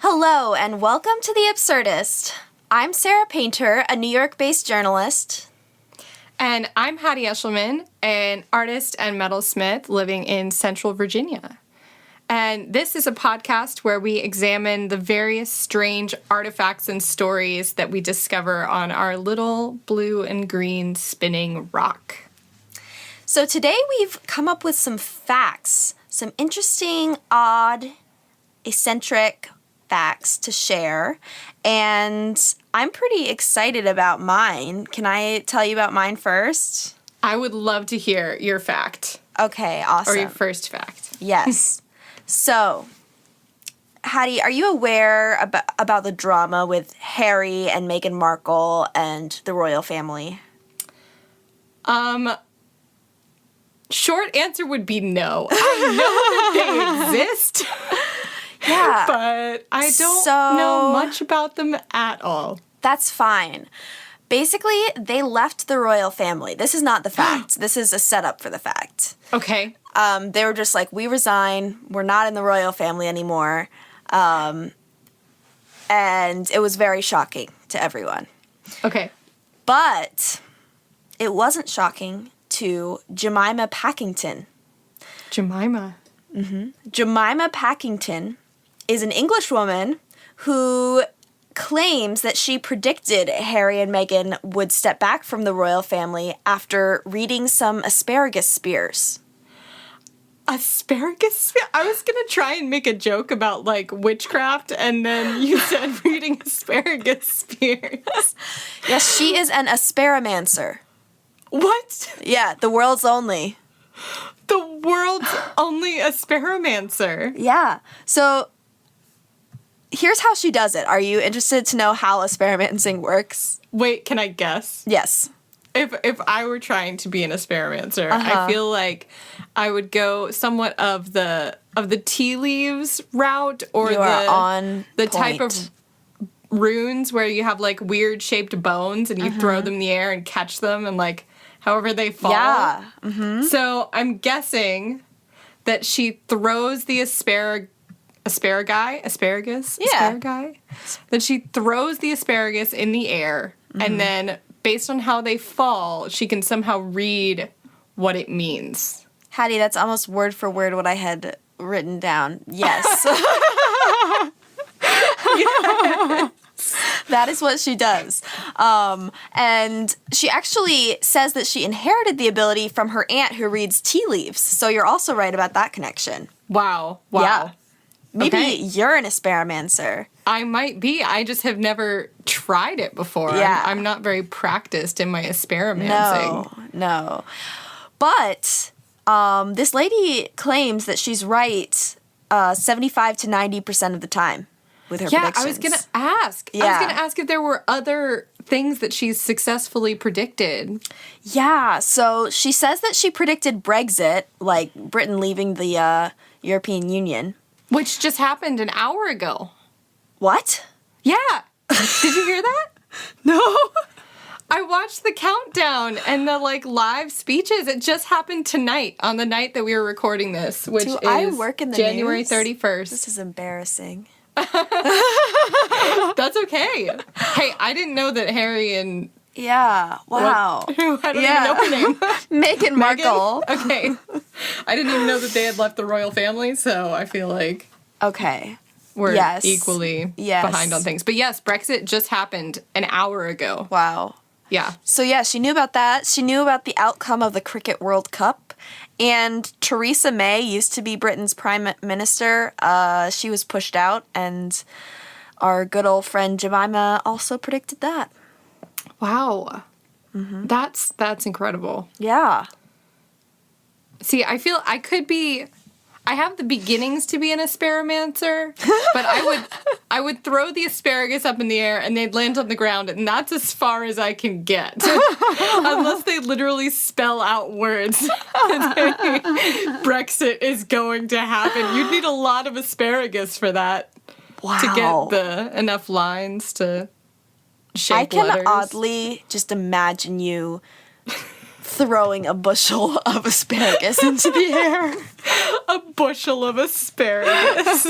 Hello, and welcome to The Absurdist. I'm Sarah Painter, a New York-based journalist. And I'm Hattie Eshelman, an artist and metalsmith living in Central Virginia. And this is a podcast where we examine the various strange artifacts and stories that we discover on our little blue and green spinning rock. So today we've come up with some facts, some interesting, odd, eccentric facts to share, and I'm pretty excited about mine. Can I tell you about mine first? I would love to hear your fact. Okay, awesome. Or your first fact. Yes. So, Hattie, are you aware about the drama with Harry and Meghan Markle and the royal family? Short answer would be no. I know that they exist. Yeah. But I don't know much about them at all. That's fine. Basically, they left the royal family. This is not the fact. This is a setup for the fact. Okay. They were just like, we resign. We're not in the royal family anymore. And it was very shocking to everyone. Okay. But it wasn't shocking to Jemima Packington. Jemima. Mm-hmm. Jemima Packington is an English woman who claims that she predicted Harry and Meghan would step back from the royal family after reading some asparagus spears. Asparagus spears? I was going to try and make a joke about, like, witchcraft, and then you said reading asparagus spears. Yes, she is an asparamancers. What? Yeah, the world's only. The world's only asparamancers. Yeah. So here's how she does it. Are you interested to know how asparamancing works? Wait, can I guess? Yes. If I were trying to be an asparamancers, I feel like I would go somewhat of the tea leaves route, or the type of runes where you have like weird shaped bones and you throw them in the air and catch them and like however they fall. Yeah. Mm-hmm. So I'm guessing that she throws the asparagus. Yeah. That she throws the asparagus in the air, and then based on how they fall, she can somehow read what it means. Hattie, that's almost word for word what I had written down. Yes. Yes. That is what she does. And she actually says that she inherited the ability from her aunt who reads tea leaves. So you're also right about that connection. Wow. Yeah. Maybe Okay. you're an asparamancers. I might be. I just have never tried it before. Yeah. I'm not very practiced in my asparamancing. No. But this lady claims that she's right 75 to 90% of the time with her predictions. I was going to ask. Yeah. I was going to ask if there were other things that she's successfully predicted. Yeah, so she says that she predicted Brexit, like Britain leaving the European Union. Which just happened an hour ago. What? Yeah. Did you hear that? No. I watched the countdown and the live speeches. It just happened tonight, on the night that we were recording this, which is I work in the January news? 31st. This is embarrassing. That's okay. Hey, I didn't know that Harry and... Yeah, wow. I don't even know her name. Meghan Markle. Okay. I didn't even know that they had left the royal family, so I feel like Okay. we're equally behind on things. But yes, Brexit just happened an hour ago. Wow. Yeah. So yeah, she knew about that. She knew about the outcome of the Cricket World Cup. And Theresa May used to be Britain's prime minister. She was pushed out, and our good old friend Jemima also predicted that. Wow. Mm-hmm. That's incredible. Yeah. See, I feel I could be I have the beginnings to be an asparamancer, but I would throw the asparagus up in the air and they'd land on the ground, and that's as far as I can get. Unless they literally spell out words that Brexit is going to happen. You'd need a lot of asparagus for that. Wow. To get enough lines to shape letters. I can oddly just imagine you throwing a bushel of asparagus into the air. A bushel of asparagus.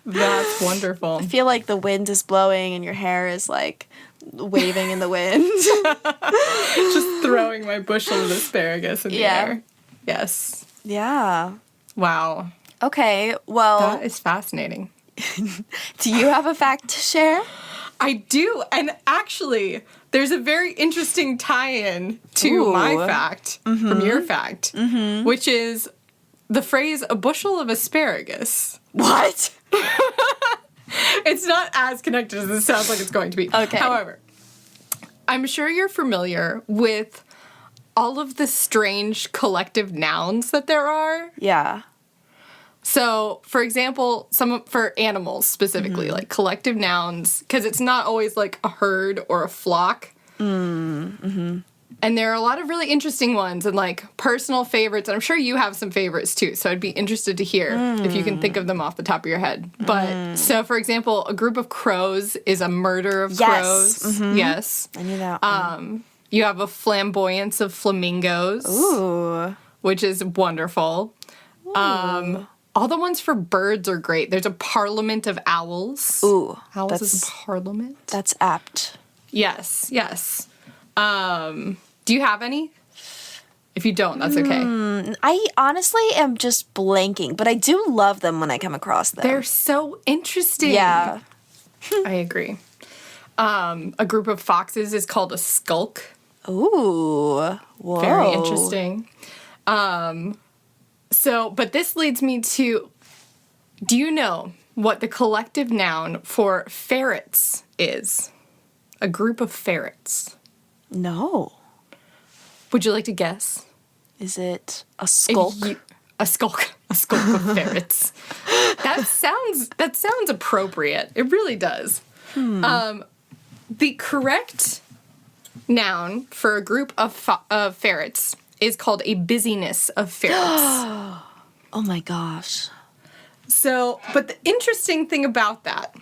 That's wonderful. I feel like the wind is blowing and your hair is like waving in the wind. Just throwing my bushel of asparagus in the air. Yes. Yeah. Wow. Okay, well... That is fascinating. Do you have a fact to share? I do, and actually, there's a very interesting tie-in to my fact from your fact, which is the phrase, a bushel of asparagus. What? It's not as connected as it sounds like it's going to be. Okay. However, I'm sure you're familiar with all of the strange collective nouns that there are. Yeah. So, for example, for animals specifically, like collective nouns, because it's not always like a herd or a flock. And there are a lot of really interesting ones and like personal favorites, and I'm sure you have some favorites too, so I'd be interested to hear if you can think of them off the top of your head. But, so for example, a group of crows is a murder of crows. Yes. I knew that one. You have a flamboyance of flamingos. Ooh. Which is wonderful. All the ones for birds are great. There's a parliament of owls. Ooh. Owls is a parliament. That's apt. Yes, yes. Do you have any? If you don't, that's okay. I honestly am just blanking, but I do love them when I come across them. They're so interesting. Yeah. I agree. A group of foxes is called a skulk. Ooh. Whoa. Very interesting. But this leads me to, do you know what the collective noun for ferrets is? A group of ferrets. No. Would you like to guess? Is it a skulk? A skulk of ferrets. That sounds appropriate. It really does. The correct noun for a group of ferrets is called a busyness of ferrets. Oh my gosh. So, but the interesting thing about that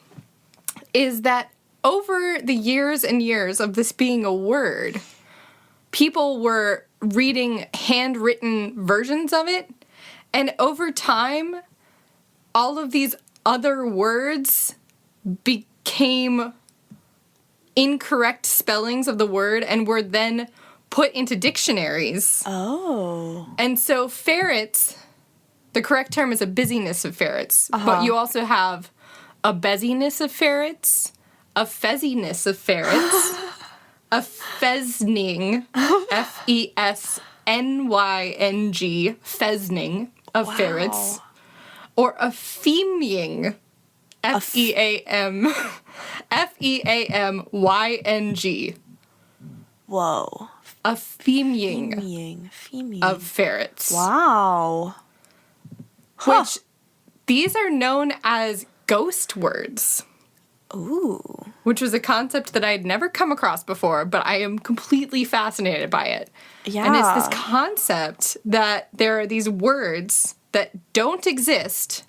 is that over the years and years of this being a word, people were reading handwritten versions of it, and over time, all of these other words became incorrect spellings of the word and were then put into dictionaries. Oh. And so ferrets, the correct term is a busyness of ferrets, but you also have a beziness of ferrets, a fezziness of ferrets, a fezning, F-E-S-N-Y-N-G, fezning of ferrets, or a femying, F-E-A-M-Y-N-G. Whoa. A femying of ferrets. Wow. Which, these are known as ghost words. Ooh. Which was a concept that I had never come across before, but I am completely fascinated by it. Yeah. And it's this concept that there are these words that don't exist.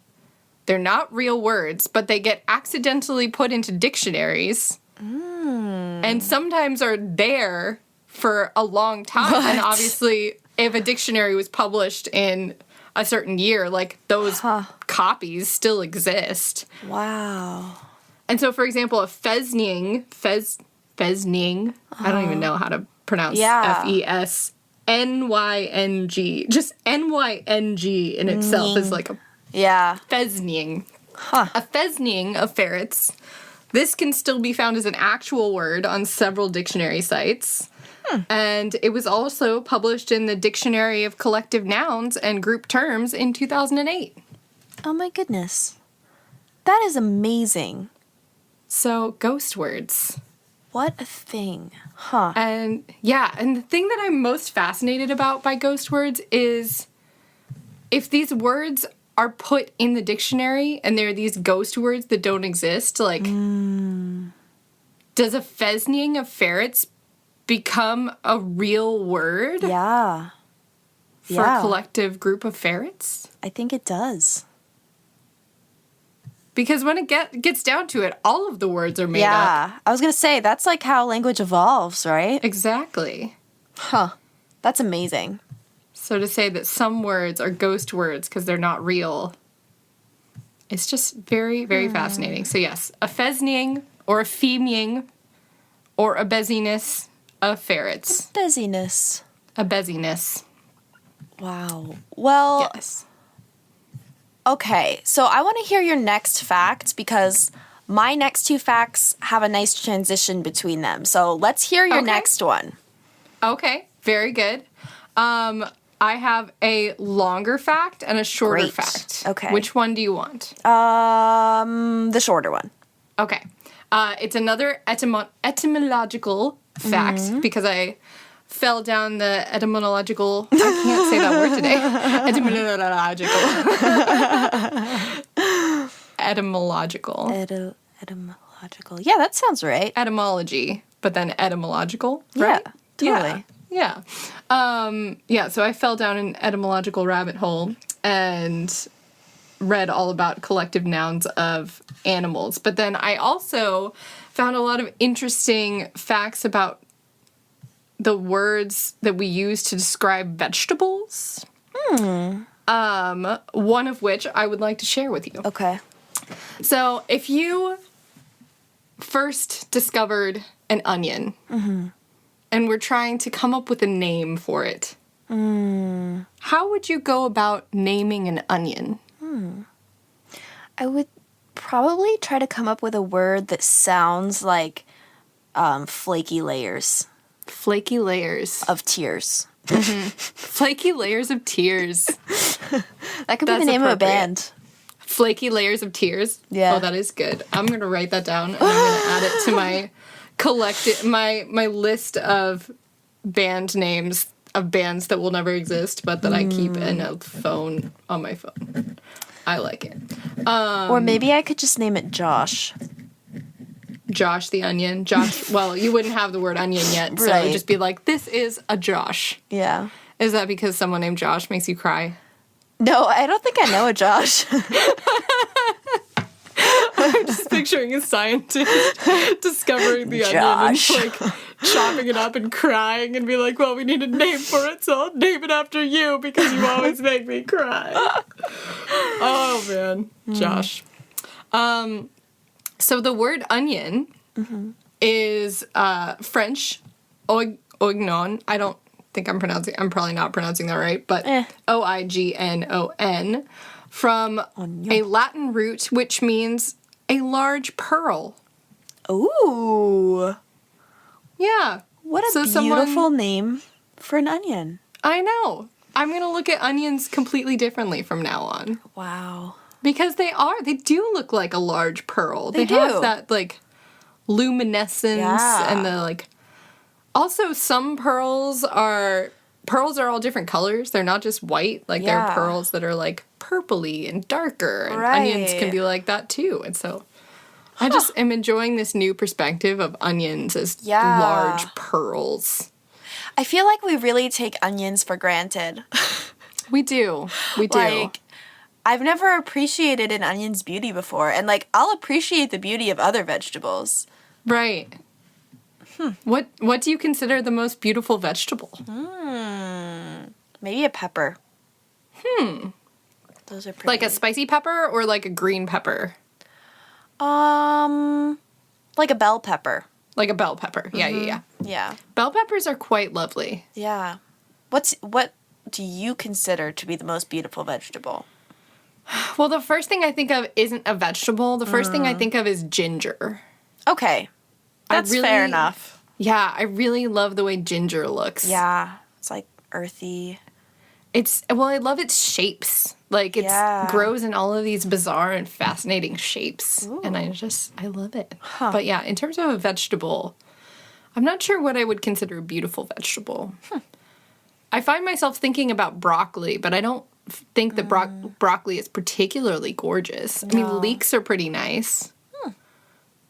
They're not real words, but they get accidentally put into dictionaries. And sometimes are there for a long time. What? And obviously, if a dictionary was published in a certain year, like those copies still exist. Wow. And so, for example, a fezning, I don't even know how to pronounce F-E-S-N-Y-N-G. Just N-Y-N-G in itself is like a fezning. A fezning of ferrets. This can still be found as an actual word on several dictionary sites. And it was also published in the Dictionary of Collective Nouns and Group Terms in 2008. Oh my goodness. That is amazing. So, ghost words. What a thing. And the thing that I'm most fascinated about by ghost words is if these words are put in the dictionary and there are these ghost words that don't exist, like, does a pheasing of ferrets become a real word? Yeah. For a collective group of ferrets? I think it does. Because when it gets down to it, all of the words are made up. Yeah. I was going to say, that's like how language evolves, right? Exactly. Huh. That's amazing. So to say that some words are ghost words because they're not real, it's just very, very fascinating. So yes, a pheasing or a feming or a beziness of ferrets. Beziness. A beziness. Wow. Well, yes. Okay, so I want to hear your next fact because my next two facts have a nice transition between them. So let's hear your next one. Okay, very good. I have a longer fact and a shorter fact. Okay. Which one do you want? The shorter one. Okay. It's another etymological fact because I fell down the etymological. I can't say that word today. Etymological. Etymological. Yeah, that sounds right. Etymology, but then etymological, right? Yeah, totally. Yeah. So I fell down an etymological rabbit hole and read all about collective nouns of animals. But then I also found a lot of interesting facts about the words that we use to describe vegetables. One of which I would like to share with you. Okay. So if you first discovered an onion and were trying to come up with a name for it, how would you go about naming an onion? I would probably try to come up with a word that sounds like flaky layers. Flaky layers. Of tears. Flaky layers of tears. That could be the name of a band. Flaky layers of tears? Yeah. Oh, that is good. I'm going to write that down and I'm going to add it to my my list of band names of bands that will never exist, but that I keep in a phone on my phone. I like it. Or maybe I could just name it Josh. Josh the Onion. Josh, well, you wouldn't have the word onion yet, so it would just be like, this is a Josh. Yeah. Is that because someone named Josh makes you cry? No, I don't think I know a Josh. I'm just picturing a scientist discovering the onion and like chopping it up and crying and be like, well, we need a name for it, so I'll name it after you because you always make me cry. Oh, man. Josh. So the word onion is French oignon. I don't think I'm probably not pronouncing that right, but oignon from a Latin root which means a large pearl. Ooh. Yeah. What a beautiful name for an onion. I know. I'm going to look at onions completely differently from now on. Wow. Because they do look like a large pearl. They do. have that, like, luminescence and the, like... Also, some pearls are all different colors. They're not just white. Like, there are pearls that are, like, purpley and darker. And onions can be like that, too. And so, I just am enjoying this new perspective of onions as large pearls. I feel like we really take onions for granted. We do. Like, I've never appreciated an onion's beauty before. And, like, I'll appreciate the beauty of other vegetables. Right. What do you consider the most beautiful vegetable? Maybe a pepper. Those are pretty. Like a spicy pepper or like a green pepper? Like a bell pepper. Like a bell pepper. Yeah. Yeah. Bell peppers are quite lovely. Yeah. What do you consider to be the most beautiful vegetable? Well, the first thing I think of isn't a vegetable. The first thing I think of is ginger. Okay. That's fair enough. Yeah, I really love the way ginger looks. Yeah. It's like earthy. I love its shapes. Like, it grows in all of these bizarre and fascinating shapes. Ooh. And I love it. Huh. But yeah, in terms of a vegetable, I'm not sure what I would consider a beautiful vegetable. I find myself thinking about broccoli, but I don't think that broccoli is particularly gorgeous. No. I mean, leeks are pretty nice.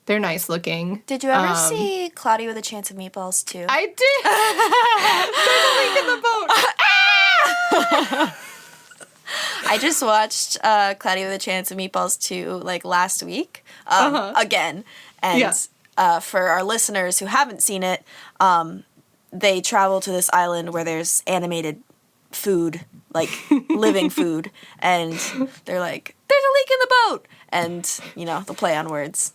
They're nice looking. Did you ever see Cloudy with a Chance of Meatballs, too? I did! There's a leak in the boat! I just watched Cloudy with a Chance of Meatballs 2, like, last week. Again. And for our listeners who haven't seen it, they travel to this island where there's animated food, like, living food. And they're like, there's a leak in the boat! And, you know, the play on words.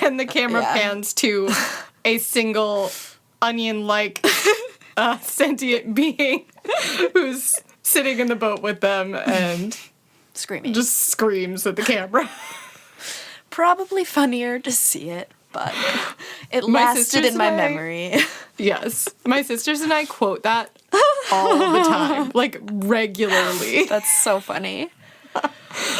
And the camera pans to a single onion-like sentient being who's sitting in the boat with them and screaming. Just screams at the camera. Probably funnier to see it, but it lasted in my memory. Yes. My sisters and I quote that all the time, like regularly. That's so funny.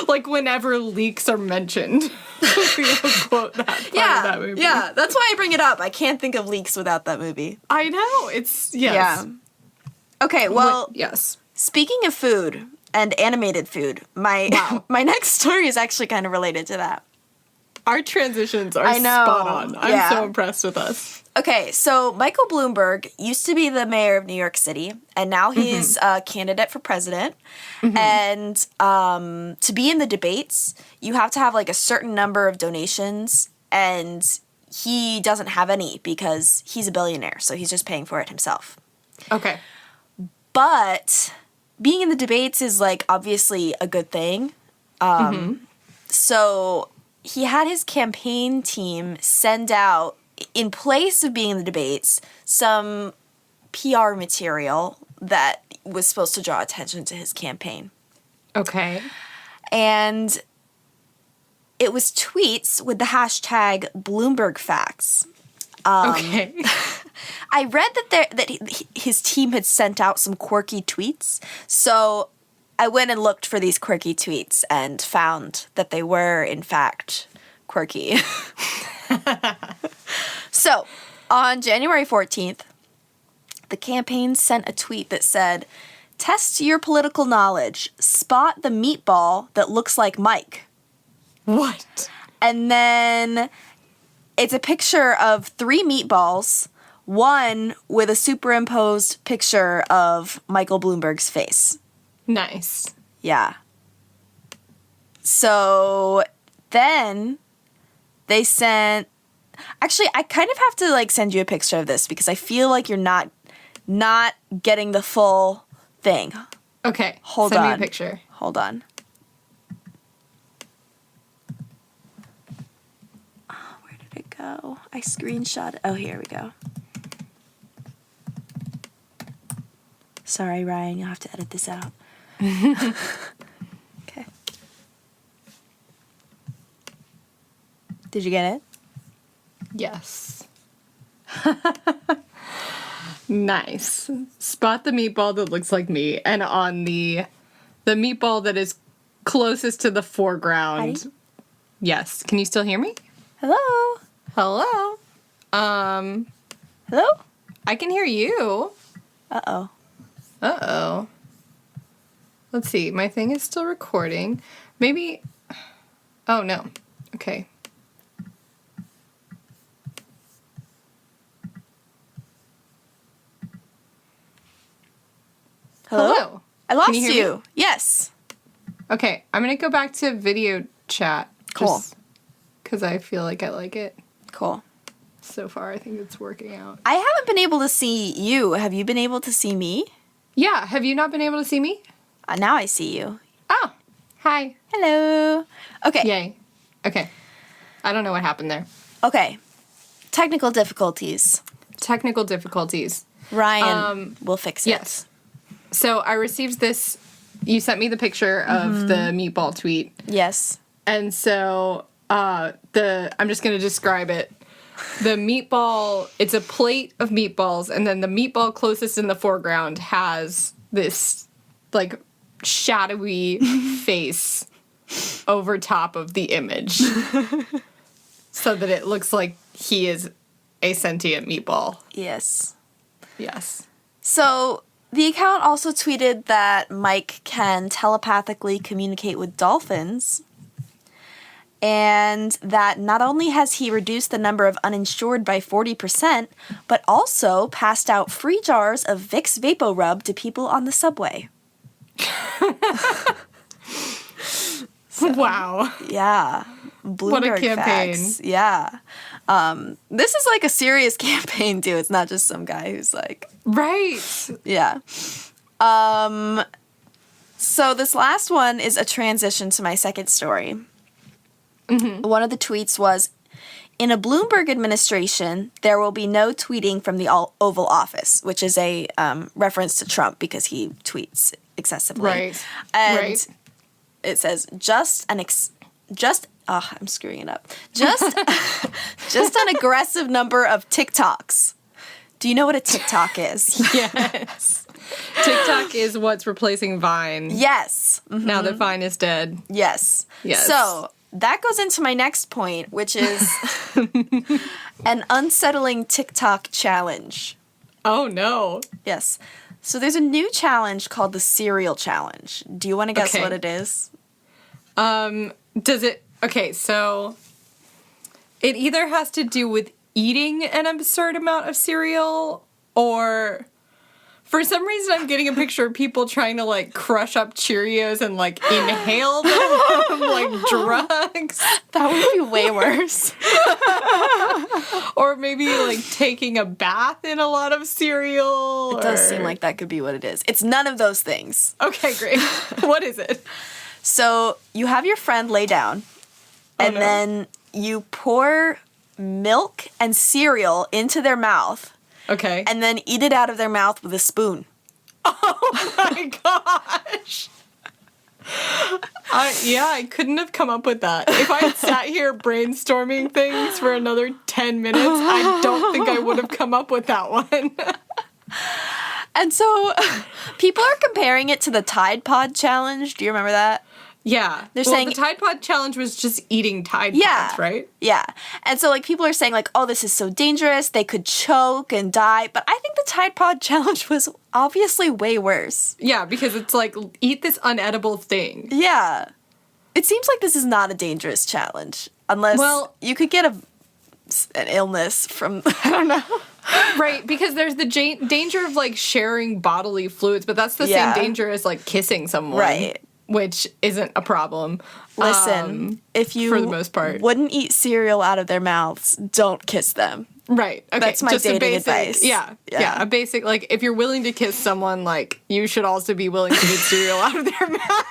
Like whenever leaks are mentioned, we'll quote that part of that movie. Yeah, that's why I bring it up. I can't think of leaks without that movie. I know. It's, yes. Yeah. Okay, well, yes. Speaking of food and animated food, my next story is actually kind of related to that. Our transitions are spot on. I'm so impressed with us. Okay, so Michael Bloomberg used to be the mayor of New York City, and now he's a candidate for president. And to be in the debates, you have to have like a certain number of donations, and he doesn't have any because he's a billionaire, so he's just paying for it himself. Okay. But being in the debates is like obviously a good thing. So he had his campaign team send out, in place of being in the debates, some PR material that was supposed to draw attention to his campaign. Okay. And it was tweets with the hashtag Bloomberg Facts. Okay. I read that his team had sent out some quirky tweets, so I went and looked for these quirky tweets and found that they were, in fact, quirky. So, on January 14th, the campaign sent a tweet that said, "Test your political knowledge. Spot the meatball that looks like Mike." What? And then it's a picture of 3 meatballs, one with a superimposed picture of Michael Bloomberg's face. Nice. Yeah. So then they sent... Actually, I kind of have to like send you a picture of this because I feel like you're not getting the full thing. Okay. Hold on. Send me a picture. Hold on. Where did it go? I screenshot. Oh, here we go. Sorry, Ryan. You'll have to edit this out. Okay. Did you get it? Yes. Nice. Spot the meatball that looks like me, and on the meatball that is closest to the foreground. Hattie? Yes. Can you still hear me? Hello? Hello? Hello? I can hear you. Uh-oh. Uh-oh. Let's see. My thing is still recording. Maybe... Oh, no. Okay. Hello? I lost you. Yes. Okay, I'm going to go back to video chat. Cool. Because I feel like I like it. Cool. So far, I think it's working out. I haven't been able to see you. Have you been able to see me? Yeah. Have you not been able to see me? Now I see you. Oh. Hi. Hello. Okay. Yay. Okay. I don't know what happened there. Okay. Technical difficulties. Technical difficulties. Ryan will fix it. Yes. So I received this. You sent me the picture of the meatball tweet. Yes. And so I'm just going to describe it. The meatball, it's a plate of meatballs, and then the meatball closest in the foreground has this, like, shadowy face over top of the image. So that it looks like he is a sentient meatball. Yes. Yes. So The account also tweeted that Mike can telepathically communicate with dolphins, and that not only has he reduced the number of uninsured by 40%, but also passed out free jars of Vicks VapoRub to people on the subway. Wow. Yeah. Bloomberg what a campaign. Facts. Yeah. This is like a serious campaign, too. It's not just some guy who's like... Right. Yeah. So this last one is a transition to my second story. Mm-hmm. One of the tweets was, in a Bloomberg administration, there will be no tweeting from the Oval Office, which is a reference to Trump because he tweets excessively. Right. And it says, I'm screwing it up. Just an aggressive number of TikToks. Do you know what a TikTok is? Yes. TikTok is what's replacing Vine. Yes. Mm-hmm. Now that Vine is dead. Yes. Yes. So that goes into my next point, which is an unsettling TikTok challenge. Oh, no. Yes. So there's a new challenge called the Cereal Challenge. Do you want to guess what it is? Does it... Okay, so it either has to do with eating an absurd amount of cereal, or for some reason I'm getting a picture of people trying to, like, crush up Cheerios and, like, inhale them like drugs. That would be way worse. Or maybe, like, taking a bath in a lot of cereal. It does seem like that could be what it is. It's none of those things. Okay, great. What is it? So you have your friend lay down, and then you pour milk and cereal into their mouth. Okay. And then eat it out of their mouth with a spoon. Oh my gosh. I couldn't have come up with that. If I had sat here brainstorming things for another 10 minutes, I don't think I would have come up with that one. And so people are comparing it to the Tide Pod Challenge. Do you remember that? Yeah. They're saying the Tide Pod Challenge was just eating Tide Pods, right? Yeah. And so, like, people are saying, like, oh, this is so dangerous. They could choke and die. But I think the Tide Pod Challenge was obviously way worse. Yeah, because it's like, eat this unedible thing. Yeah. It seems like this is not a dangerous challenge. Unless you could get an illness from, I don't know. Right, because there's the danger of, like, sharing bodily fluids. But that's the same danger as, like, kissing someone. Right. Which isn't a problem. Listen, if you for the most part wouldn't eat cereal out of their mouths, don't kiss them. Right. Okay. That's my dating advice. Yeah. A basic, like, if you're willing to kiss someone, like, you should also be willing to eat cereal out of their mouth.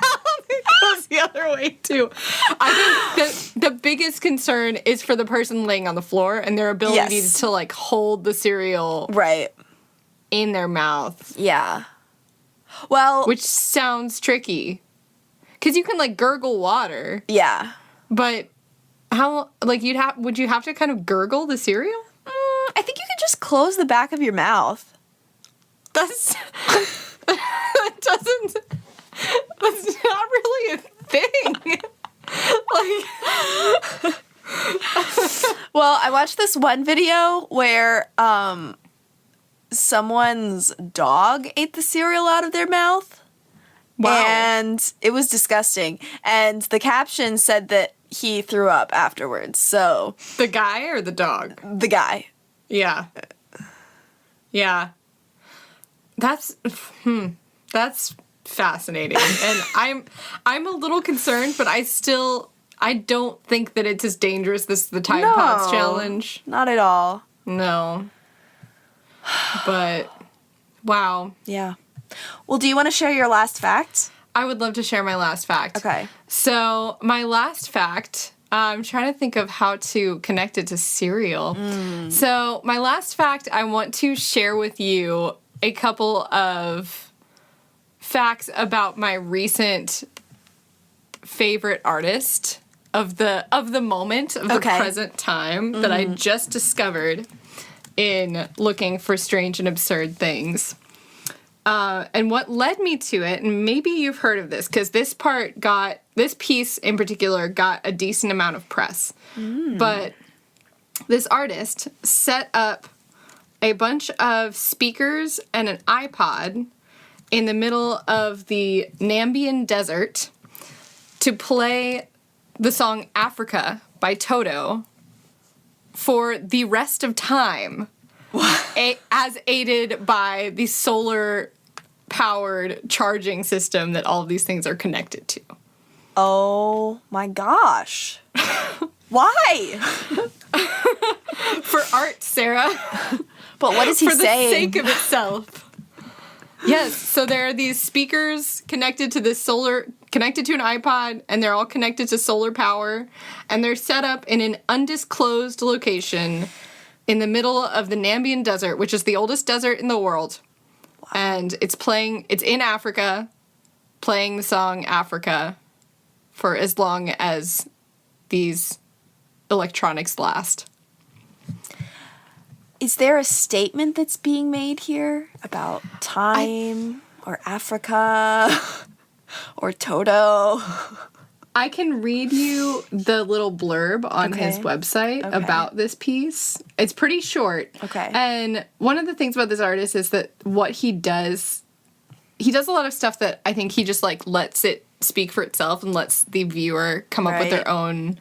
It goes the other way, too. I think the biggest concern is for the person laying on the floor and their ability to, like, hold the cereal in their mouth. Yeah. Well... Which sounds tricky. Because you can, like, gurgle water. Yeah. But how, like, would you have to kind of gurgle the cereal? I think you could just close the back of your mouth. That's not really a thing. Like, well, I watched this one video where, someone's dog ate the cereal out of their mouth. Wow. And it was disgusting. And the caption said that he threw up afterwards. So the guy or the dog? The guy. Yeah. Yeah. That's fascinating. And I'm a little concerned, but I don't think that it's as dangerous as the Tide Pods challenge. Not at all. No. But wow. Yeah. Well, do you want to share your last fact? I would love to share my last fact. Okay. So, my last fact, I'm trying to think of how to connect it to cereal. So, my last fact, I want to share with you a couple of facts about my recent favorite artist of the moment, of the present time, that I just discovered in looking for strange and absurd things. And what led me to it, and maybe you've heard of this, because this piece in particular got a decent amount of press. But this artist set up a bunch of speakers and an iPod in the middle of the Namibian desert to play the song Africa by Toto for the rest of time, as aided by the solar-powered charging system that all of these things are connected to. Oh my gosh. Why? For art, Sarah. But what is he saying? For the sake of itself. Yes, so there are these speakers connected to an iPod, and they're all connected to solar power, and they're set up in an undisclosed location in the middle of the Namibian desert, which is the oldest desert in the world. Wow. And it's in Africa, playing the song Africa for as long as these electronics last. Is there a statement that's being made here about time or Africa or Toto? I can read you the little blurb on his website about this piece. It's pretty short. Okay. And one of the things about this artist is that what he does a lot of stuff that I think he just, like, lets it speak for itself and lets the viewer come up with their own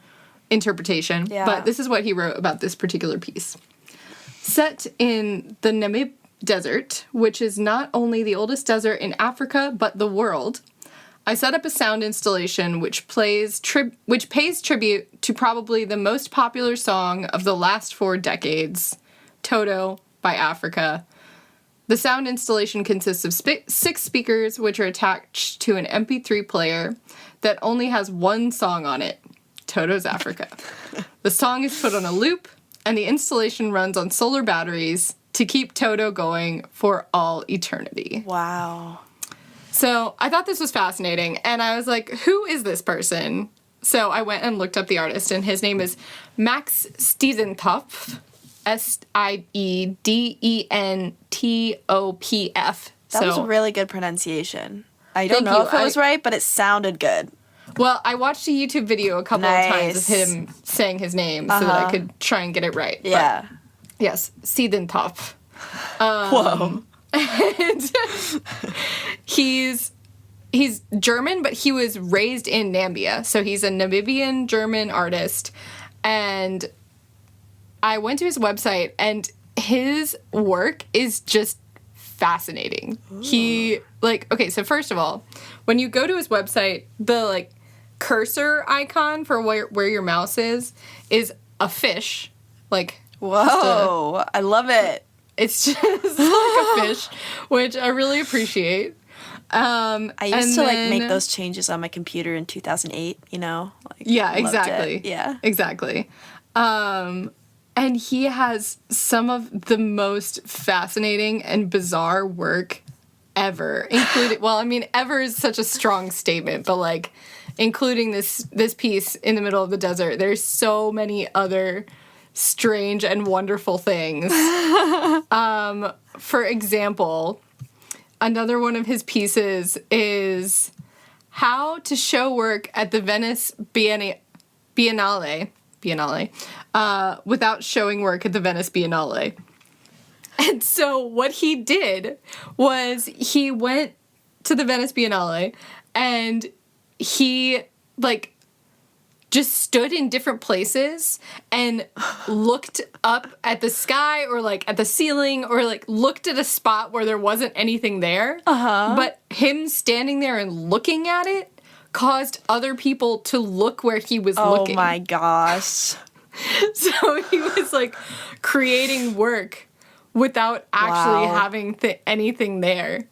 interpretation. Yeah. But this is what he wrote about this particular piece. Set in the Namib Desert, which is not only the oldest desert in Africa, but the world, I set up a sound installation which pays tribute to probably the most popular song of the last 4 decades, Toto by Africa. The sound installation consists of 6 speakers which are attached to an MP3 player that only has one song on it, Toto's Africa. The song is put on a loop, and the installation runs on solar batteries to keep Toto going for all eternity. Wow. So I thought this was fascinating, and I was like, who is this person? So I went and looked up the artist, and his name is Max Stiedentopf, Siedentopf. That was a really good pronunciation. I don't know if it was right, but it sounded good. Well, I watched a YouTube video a couple of times of him saying his name so that I could try and get it right. Yeah. But, yes, Siedentopf. Whoa. And he's German, but he was raised in Nambia. So he's a Namibian German artist. And I went to his website, and his work is just fascinating. Ooh. He, so first of all, when you go to his website, the, cursor icon for where your mouse is a fish. Whoa, I love it. It's just like a fish, which I really appreciate. I used to make those changes on my computer in 2008, Yeah, exactly. Yeah. Exactly. And he has some of the most fascinating and bizarre work ever. Ever is such a strong statement, but including this piece in the middle of the desert, there's so many other strange and wonderful things. For example, another one of his pieces is how to show work at the Venice Biennale without showing work at the Venice Biennale. And so what he did was he went to the Venice Biennale and he, just stood in different places and looked up at the sky or, at the ceiling or, looked at a spot where there wasn't anything there. Uh-huh. But him standing there and looking at it caused other people to look where he was looking. Oh, my gosh. So he was, creating work without actually having anything there.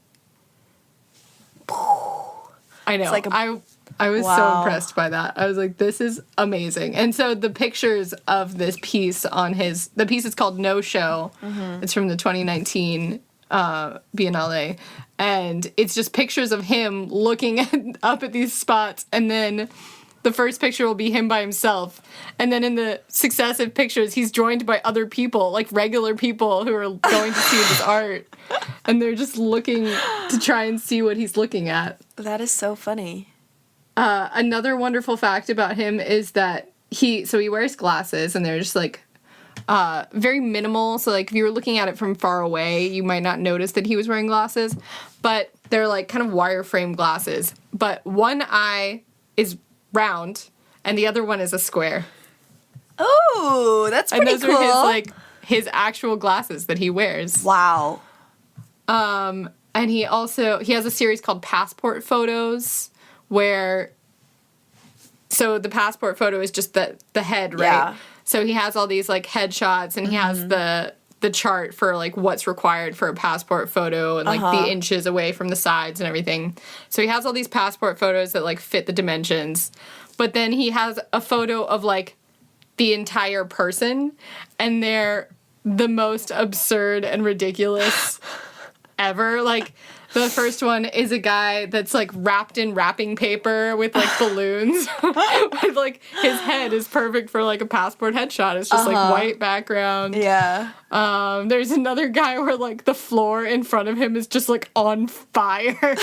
I know. I was so impressed by that. I was like, this is amazing. And so the pictures of this piece the piece is called No Show. Mm-hmm. It's from the 2019 Biennale. And it's just pictures of him looking up at these spots. And then the first picture will be him by himself. And then in the successive pictures, he's joined by other people, regular people who are going to see his art. And they're just looking to try and see what he's looking at. That is so funny. Another wonderful fact about him is that he wears glasses, and they're just, very minimal. So, if you were looking at it from far away, you might not notice that he was wearing glasses. But They're like kind of wireframe glasses, but one eye is round and the other one is a square. Oh, that's pretty cool. And those are his actual glasses that he wears. Wow. And he has a series called Passport Photos where, so the passport photo is just the head, right? Yeah. So he has all these like headshots and he has the chart for like what's required for a passport photo and like the inches away from the sides and everything. So he has all these passport photos that like fit the dimensions. But then he has a photo of like the entire person and they're the most absurd and ridiculous ever. Like the first one is a guy that's like wrapped in wrapping paper with like balloons. With like his head is perfect for like a passport headshot. It's just like white background. Yeah. There's another guy where like the floor in front of him is just like on fire.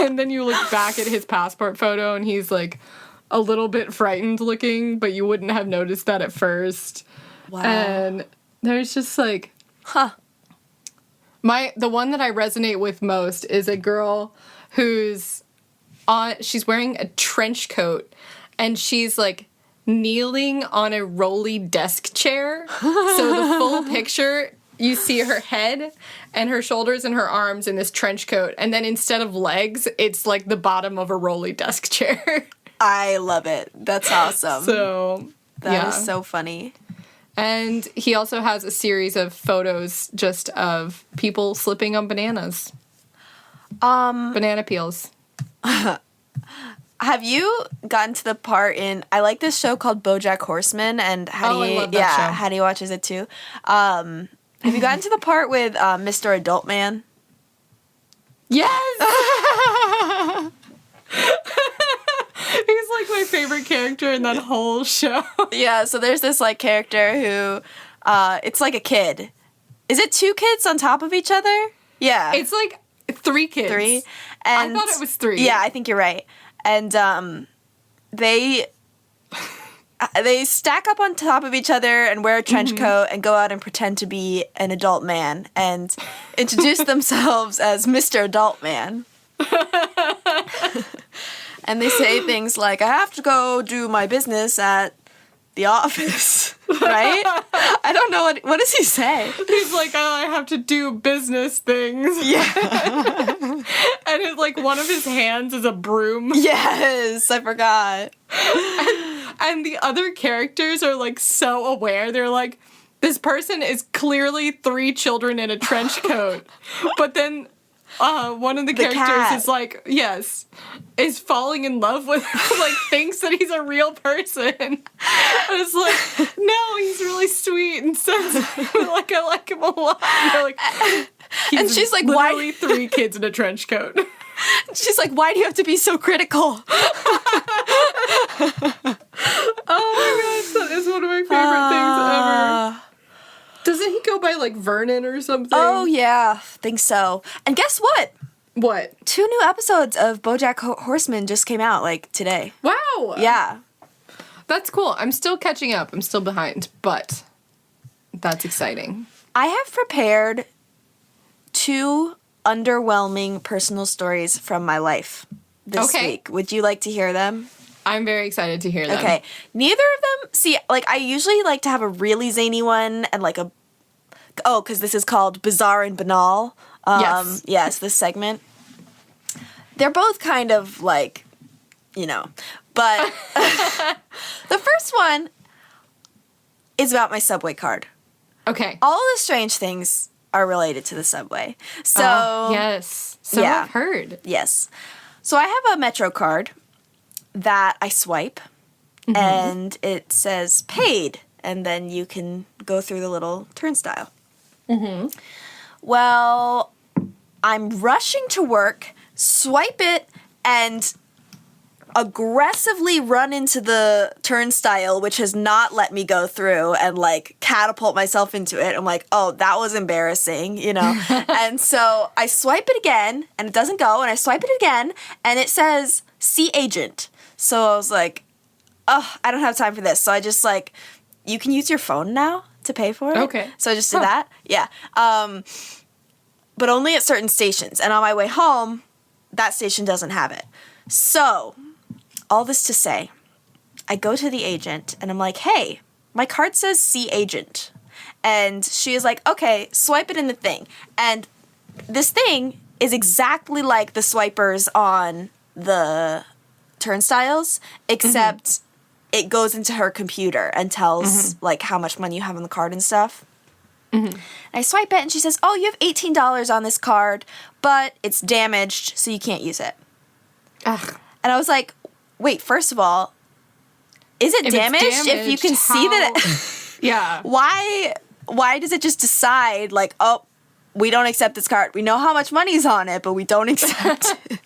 And then you look back at his passport photo and he's like a little bit frightened looking, but you wouldn't have noticed that at first. Wow. And there's just like, the one that I resonate with most is a girl she's wearing a trench coat and she's like kneeling on a rolly desk chair. So the full picture, you see her head and her shoulders and her arms in this trench coat. And then instead of legs, it's like the bottom of a rolly desk chair. I love it. That's awesome. So that is so funny. And he also has a series of photos just of people slipping on bananas. Banana peels. Have you gotten to the part I like this show called BoJack Horseman, and I love that show. Hattie watches it too. Have you gotten to the part with Mr. Adult Man? Yes! He's like my favorite character in that whole show. Yeah, so there's this like character who, it's like a kid. Is it 2 kids on top of each other? Yeah. It's like 3 kids. 3? And I thought it was 3. Yeah, I think you're right. And they stack up on top of each other and wear a trench coat and go out and pretend to be an adult man and introduce themselves as Mr. Adult Man. And they say things like, I have to go do my business at the office, right? I don't know, what does he say? He's like, I have to do business things. Yeah. And like one of his hands is a broom. Yes, I forgot. And the other characters are like so aware. They're like, this person is clearly 3 children in a trench coat. But then one of the characters cat. is like, is falling in love with her, like thinks that he's a real person. And it's like, no, he's really sweet and sensitive. Like, I like him a lot. And like, and she's like, literally 3 kids in a trench coat. She's like, why do you have to be so critical? Oh my gosh, that is one of my favorite things ever. Doesn't he go by like Vernon or something? Oh yeah, think so. And guess what? What? 2 new episodes of BoJack Horseman just came out like today. Wow. Yeah. That's cool. I'm still catching up. I'm still behind, but that's exciting. I have prepared 2 underwhelming personal stories from my life this week. Would you like to hear them? I'm very excited to hear them. Okay. Neither of them, see, like, I usually like to have a really zany one and like because this is called Bizarre and Banal. Yes. Yes, this segment. They're both kind of like, but the first one is about my subway card. Okay. All the strange things are related to the subway. So, yes. So I've heard. Yes. So I have a Metro card that I swipe, and it says paid, and then you can go through the little turnstile. Mm-hmm. Well, I'm rushing to work, swipe it, and aggressively run into the turnstile, which has not let me go through, and like catapult myself into it. I'm like, oh, that was embarrassing, And so I swipe it again, and it doesn't go, and I swipe it again, and it says see agent. So I was like, oh, I don't have time for this. So I just like, you can use your phone now to pay for it. Okay. So I just did that. Yeah. but only at certain stations. And on my way home, that station doesn't have it. So, all this to say, I go to the agent and I'm like, hey, my card says see agent. And she is like, okay, swipe it in the thing. And this thing is exactly like the swipers on the turnstiles, except it goes into her computer and tells like how much money you have on the card and stuff. And I swipe it and she says, oh, you have $18 on this card, but it's damaged, so you can't use it. Ugh. And I was like, wait, first of all, is it damaged if you can see that it... Yeah. Why does it just decide, like, oh, we don't accept this card. We know how much money's on it, but we don't accept it.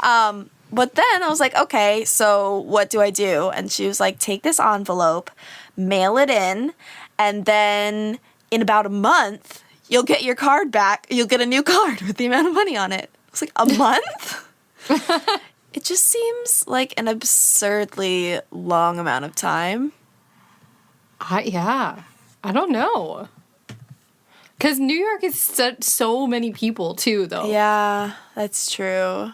But then I was like, okay, so what do I do? And she was like, take this envelope, mail it in, and then in about a month, you'll get your card back. You'll get a new card with the amount of money on it. I was like, a month? It just seems like an absurdly long amount of time. Yeah. I don't know. Because New York is so many people, too, though. Yeah, that's true.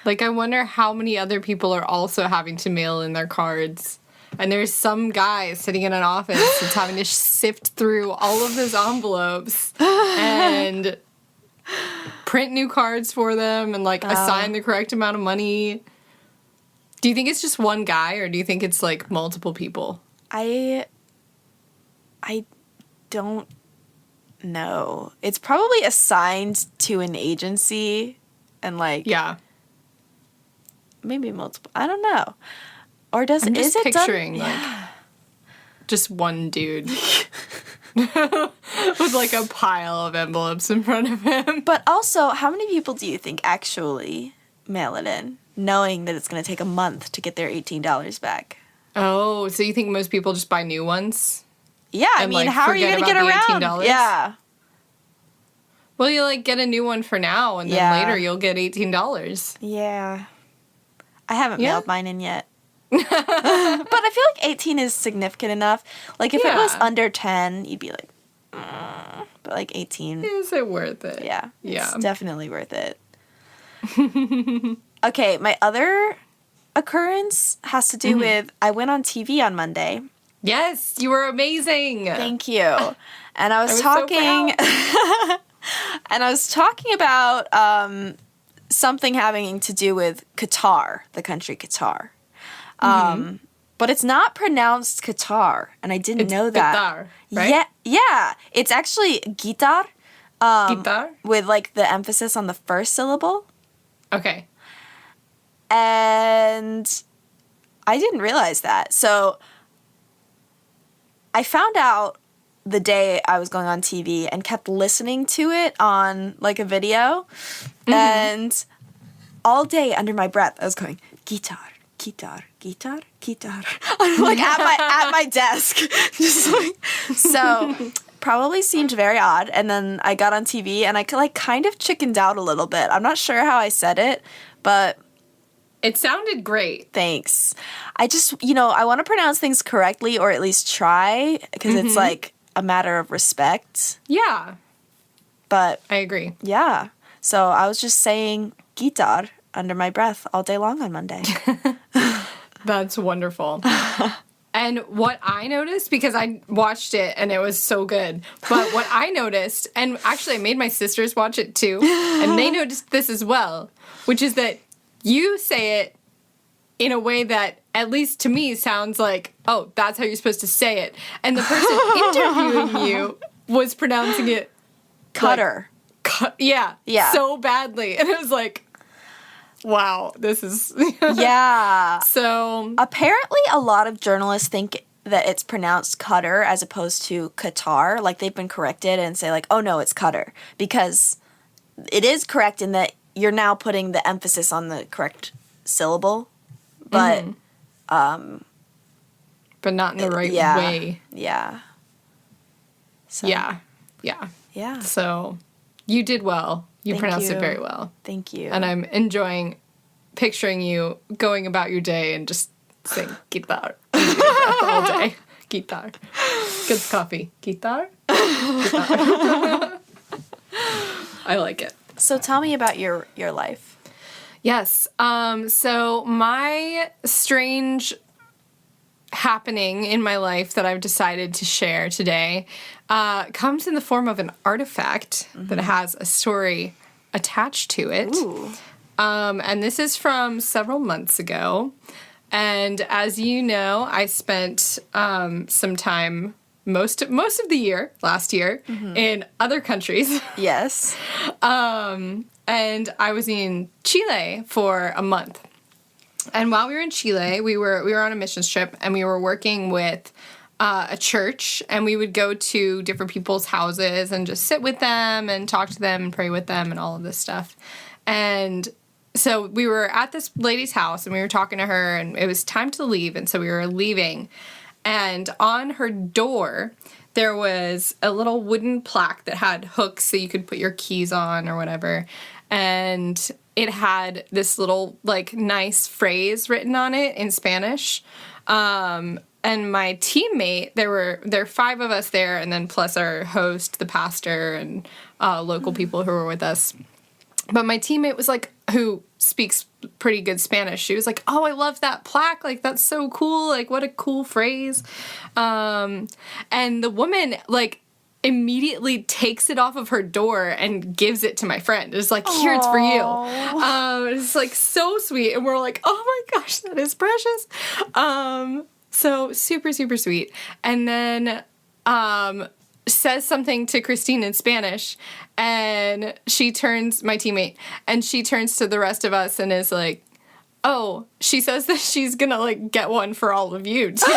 Like, I wonder how many other people are also having to mail in their cards. And there's some guy sitting in an office that's having to sift through all of those envelopes and print new cards for them and, like, assign the correct amount of money. Do you think it's just one guy, or do you think it's, like, multiple people? I don't know. It's probably assigned to an agency and, like... Yeah. Maybe multiple. I don't know. Or is it picturing, done? like, Yeah. just one dude with, like, a pile of envelopes in front of him. But also, how many people do you think actually mail it in, knowing that it's going to take a month to get their $18 back? Oh, so you think most people just buy new ones? Yeah, I mean, like, how are you going to get around? $18? Yeah. Well, you, like, get a new one for now, and then later you'll get $18. Yeah. I haven't mailed mine in yet. But I feel like 18 is significant enough. Like, if it was under 10, you'd be like, but, like, 18. Is it worth it? Yeah. It's definitely worth it. Okay, my other occurrence has to do with, I went on TV on Monday. Yes, you were amazing. Thank you. And I was talking... So and I was talking about something having to do with Qatar, the country Qatar. But it's not pronounced Qatar, and I didn't know that. Guitar, right? Yeah. It's actually guitar. Guitar? With, like, the emphasis on the first syllable. Okay. And I didn't realize that. So I found out the day I was going on TV and kept listening to it on, like, a video. And all day under my breath, I was going, guitar, guitar, guitar, guitar. I'm, like, at my desk. Just like, so probably seemed very odd. And then I got on TV and I, like, kind of chickened out a little bit. I'm not sure how I said it, but... It sounded great. Thanks. I just, I want to pronounce things correctly, or at least try, because it's, like, a matter of respect. Yeah. But... I agree. Yeah. So I was just saying guitar under my breath all day long on Monday. That's wonderful. And what I noticed, because I watched it and it was so good, but what I noticed, and actually I made my sisters watch it too, and they noticed this as well, which is that you say it in a way that, at least to me, sounds like, oh, that's how you're supposed to say it. And the person interviewing you was pronouncing it Cutter. Yeah. So badly. And it was like, wow, this is... Yeah. So... Apparently, a lot of journalists think that it's pronounced Cutter as opposed to Qatar. Like, they've been corrected and say, like, oh, no, it's Cutter. Because it is correct in that you're now putting the emphasis on the correct syllable. But... but not in the right way. Yeah. So, Yeah. Yeah. So, you did well. You pronounced it very well. Thank you. And I'm enjoying picturing you going about your day and just saying guitar all day. Guitar. Good coffee. Guitar? Guitar. I like it. So tell me about your life. Yes. So my strange happening in my life that I've decided to share today comes in the form of an artifact that has a story attached to it. Ooh. And this is from several months ago. And as you know, I spent some time most of the year, last year, in other countries. Yes. And I was in Chile for a month. And while we were in Chile, we were on a missions trip, and we were working with a church, and we would go to different people's houses and just sit with them and talk to them and pray with them and all of this stuff. And so we were at this lady's house, and we were talking to her, and it was time to leave, and so we were leaving. And on her door, there was a little wooden plaque that had hooks so you could put your keys on or whatever. And it had this little, like, nice phrase written on it in Spanish. And my teammate, there were 5 of us there, and then plus our host, the pastor, and local people who were with us. But my teammate was like, who speaks pretty good Spanish, she was like, oh, I love that plaque. Like, that's so cool. Like, what a cool phrase. And the woman, like, immediately takes it off of her door and gives it to my friend. It's like, here, it's for you. It's, like, so sweet. And we're like, oh, my gosh, that is precious. So super, super sweet. And then says something to Christine in Spanish, and she turns, my teammate, and she turns to the rest of us and is like, oh, she says that she's gonna, like, get one for all of you, too.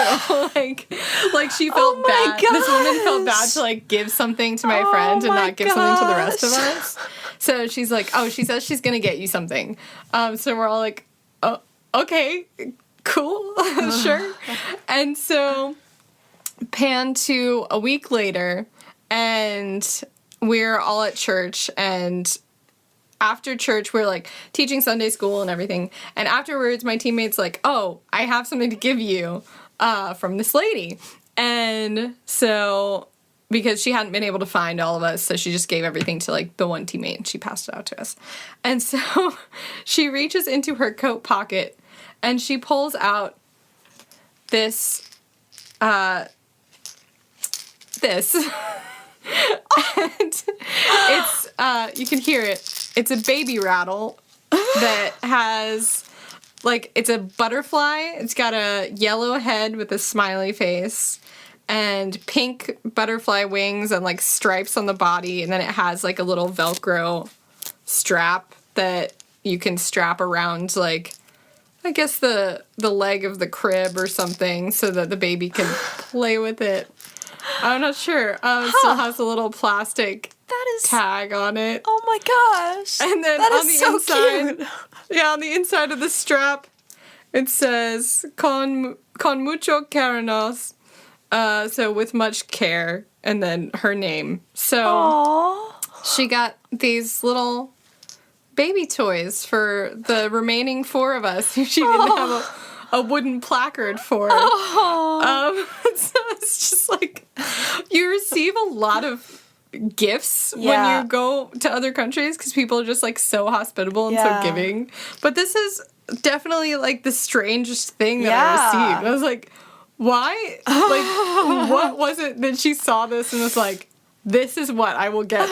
like she felt bad. Gosh. This woman felt bad to, like, give something to my friend and not give something to the rest of us. So she's like, oh, she says she's gonna get you something. So we're all like, oh, okay, cool, sure. And so pan to a week later, and we're all at church, and after church, we're, like, teaching Sunday school and everything, and afterwards, my teammate's like, oh, I have something to give you from this lady. And so, because she hadn't been able to find all of us, so she just gave everything to, like, the one teammate, and she passed it out to us. And so she reaches into her coat pocket, and she pulls out this and it's you can hear it. It's a baby rattle that has, like, it's a butterfly. It's got a yellow head with a smiley face and pink butterfly wings and, like, stripes on the body, and then it has, like, a little Velcro strap that you can strap around, like, I guess the leg of the crib or something, so that the baby can play with it. I'm not sure. It still has a little plastic tag on it. Oh my gosh. And then that on is the so inside, cute. Yeah, on the inside of the strap, it says con mucho cariños, so with much care, and then her name. So Aww. She got these little baby toys for the remaining 4 of us who she didn't have a wooden placard for. So it's just like, you receive a lot of gifts when you go to other countries, because people are just, like, so hospitable and so giving. But this is definitely, like, the strangest thing that I received. I was like, why? Like, what was it that she saw this and was like, this is what I will get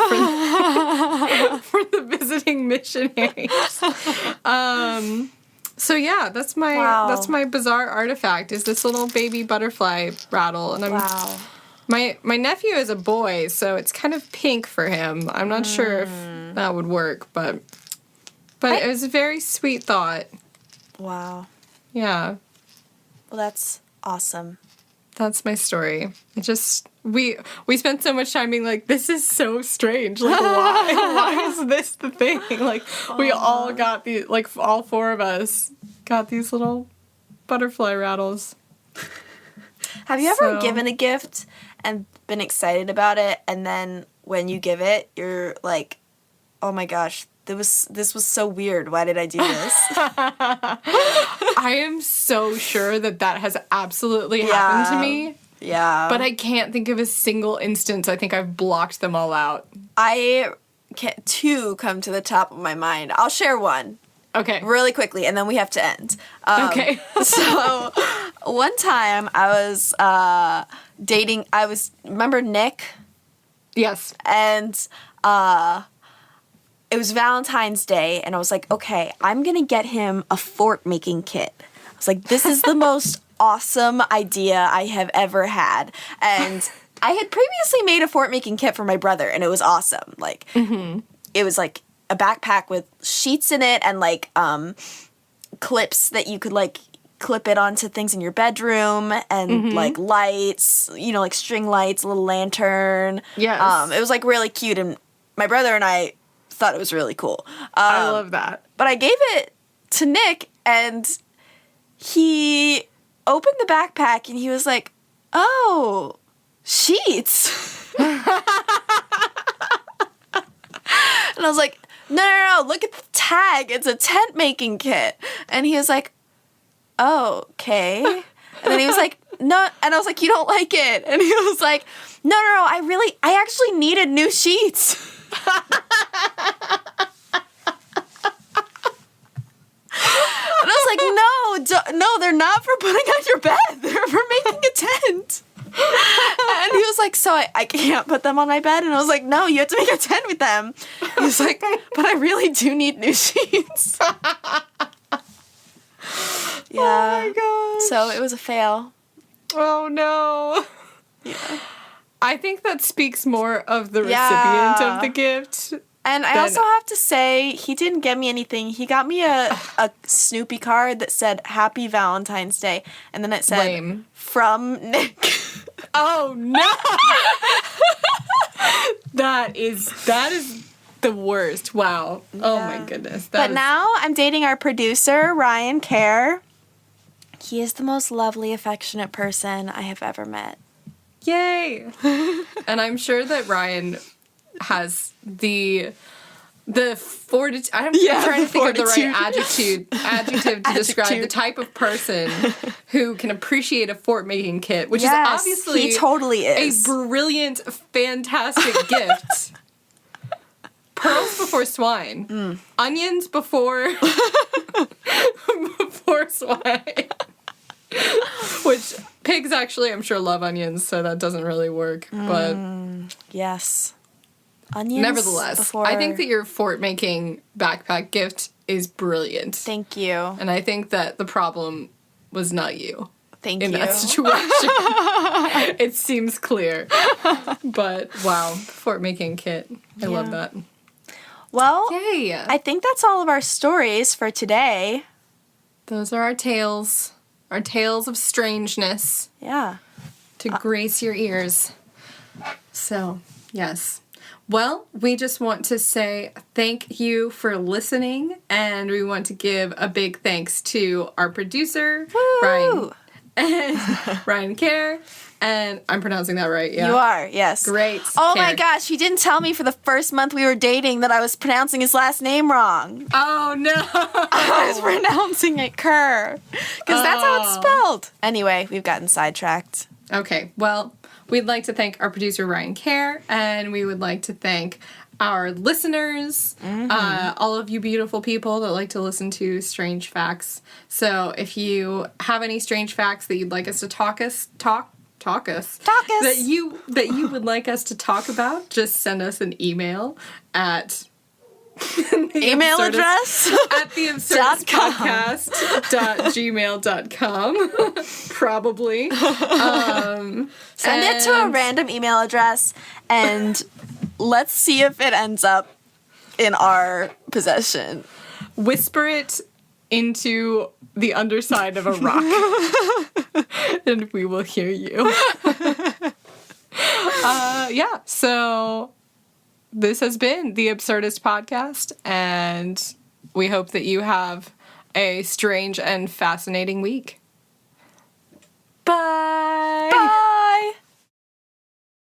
for the visiting missionaries. So yeah, that's my bizarre artifact, is this little baby butterfly rattle. And my nephew is a boy, so it's kind of pink for him. I'm not sure if that would work, but it was a very sweet thought. Wow. Yeah. Well, that's awesome. That's my story. It just, we spent so much time being like, this is so strange. Like, why is this the thing? Like, we all got these, like, all 4 of us got these little butterfly rattles. Have you ever given a gift and been excited about it, and then when you give it, you're like, oh my gosh, this was so weird. Why did I do this? I am so sure that has absolutely happened to me. Yeah. But I can't think of a single instance. I think I've blocked them all out. I two come to the top of my mind. I'll share one. Okay. Really quickly, and then we have to end. Okay. So, one time I was dating, remember Nick? Yes. And it was Valentine's Day, and I was like, okay, I'm going to get him a fort making kit. I was like, this is the most awesome idea I have ever had. And I had previously made a fort making kit for my brother, and it was awesome. Like, it was like a backpack with sheets in it and like clips that you could like clip it onto things in your bedroom and like lights, you know, like string lights, a little lantern. Yes. It was like really cute, and my brother and I thought it was really cool. I love that. But I gave it to Nick, and he opened the backpack and he was like, "Oh, sheets." And I was like, no, look at the tag. It's a tent making kit. And he was like, oh, okay. And then he was like, no. And I was like, you don't like it. And he was like, no, I actually needed new sheets. And I was like, no, they're not for putting on your bed. They're for making a tent. And he was like, so I can't put them on my bed? And I was like, no, you have to make a tent with them. He was like, but I really do need new sheets. Yeah. Oh my gosh. So it was a fail. Oh no. Yeah. I think that speaks more of the recipient of the gift. And I also have to say, he didn't get me anything. He got me a Snoopy card that said, Happy Valentine's Day. And then it said, Lame. From Nick. Oh, no! That is the worst. Wow. Yeah. Oh, my goodness. But now I'm dating our producer, Ryan Kerr. He is the most lovely, affectionate person I have ever met. Yay! And I'm sure that Ryan has the fortitude. I'm trying to think of the right adjective to describe the type of person who can appreciate a fort making kit, which is obviously he totally is. A brilliant, fantastic gift. Pearls before swine. Onions before swine. Which pigs actually, I'm sure, love onions, so that doesn't really work. But yes. Onions. Nevertheless, I think that your fort-making backpack gift is brilliant. Thank you. And I think that the problem was not you. Thank you. In that situation. It seems clear. But, wow. Fort-making kit. I love that. Well, yay. I think that's all of our stories for today. Those are our tales. Our tales of strangeness. Yeah. To grace your ears. So, yes. Well, we just want to say thank you for listening, and we want to give a big thanks to our producer, Ryan Kerr, and I'm pronouncing that right, yeah? You are, yes. Great. Oh my gosh, he didn't tell me for the first month we were dating that I was pronouncing his last name wrong. Oh, no. I was pronouncing it Kerr, because that's how it's spelled. Anyway, we've gotten sidetracked. Okay, well, we'd like to thank our producer, Ryan Kerr, and we would like to thank our listeners, all of you beautiful people that like to listen to strange facts. So if you have any strange facts that you'd like us to talk us that you would like us to talk about, just send us an email at email address at theabsurdistpodcast.gmail.com probably. Send it to a random email address and let's see if it ends up in our possession. Whisper it into the underside of a rock and we will hear you. So this has been the Absurdist Podcast, and we hope that you have a strange and fascinating week. Bye!